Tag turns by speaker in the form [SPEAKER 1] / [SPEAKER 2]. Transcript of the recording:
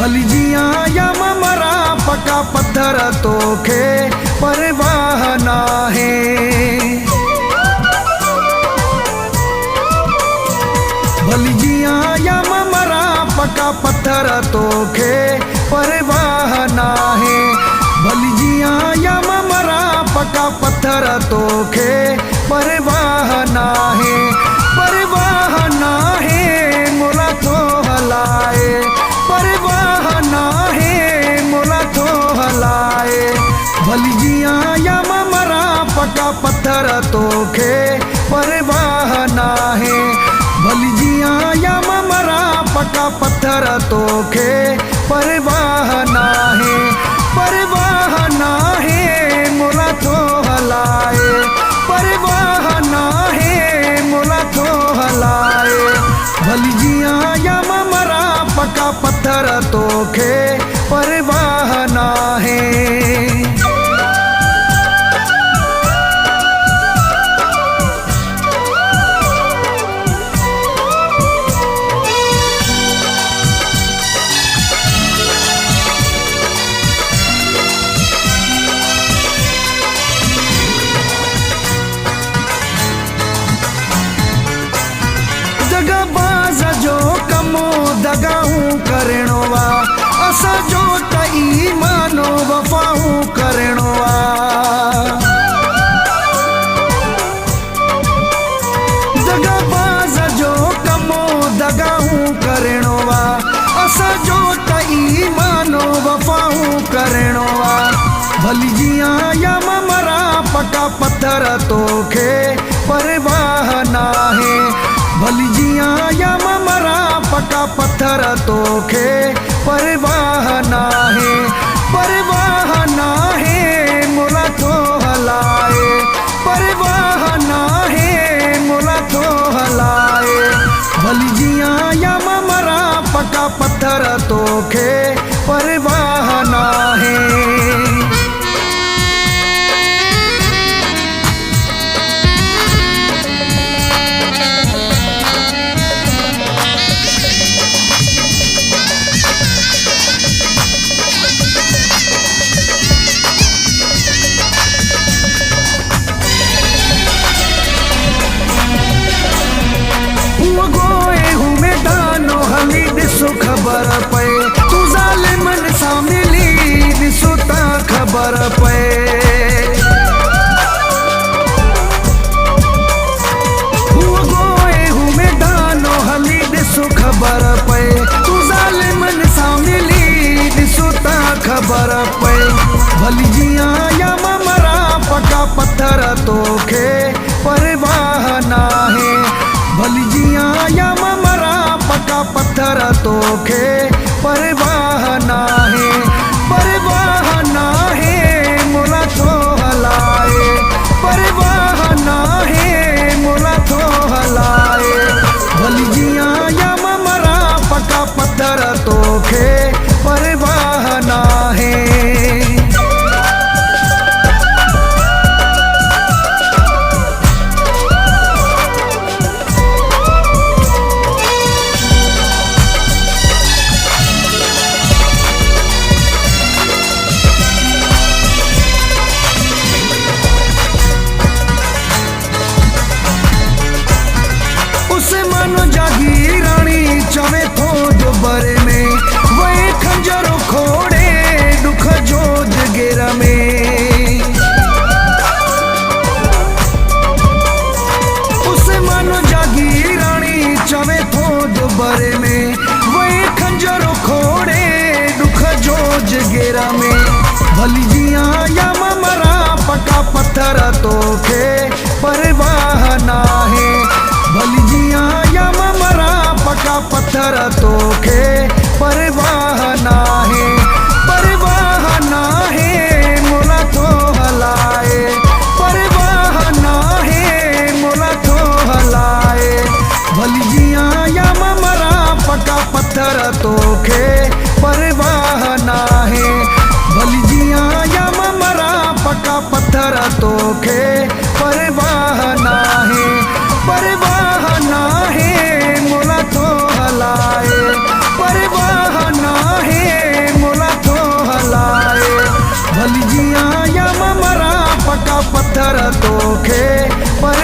[SPEAKER 1] भली जिया या मरा पका पत्थर तोखे परवाह ना है। भली जिया या मरा पका पत्थर तोखे परवाह ना है। भली जिया या मरा पका पत्थर तोखे परवाह ना है। परवाह ना है मोला तो हलाए, परवाह ना है मोला तो हलाए। भली जिया या मरा पका पत्थर तोखे परवाह ना है। भली जिया या मरा पका पत्थर तोखे परवाह ना है। परवाह ना है मोला तो हलाए, परवाह ना है मोला तो हलाए। भली जिया या मरा पका पत्थर तोखे परवाह ना है। दगाऊं करणवा असा जो तई मानो वफाऊं करणवा। दगाबाज जो कमो दगाऊं करणवा असा जो तई मानो वफाऊं करणवा। भली जिया या मरा पका पत्थर तोखे परवाह ना है। भली जिया या मरा पका पत्थर तोखे परवाह ना है। परवाह ना है मोला तो हलाए, परवाह ना है मोला तो हलाए। भली जिया या मरा पका पत्थर तोखे परवाह ना है। खबर पे तू जालिमन सा मिली दिसुता खबर पे। गोए हूँ मैदानो हली दिसु खबर पे तू जालिमन सा मिली दिसुता खबर पे। भली जिया या मरा पका पत्थर तोखे परवाह ना है। भली जिया या मरा पका पत्थर तोखे परवाह ना है। परवाह ना है मोला तो हलाए, परवाह ना है मोला तो हलाए। भली जिया या मरा पका पत्थर तोखे परवाह ना है। भली जिया या मरा पका पत्थर तोखे पर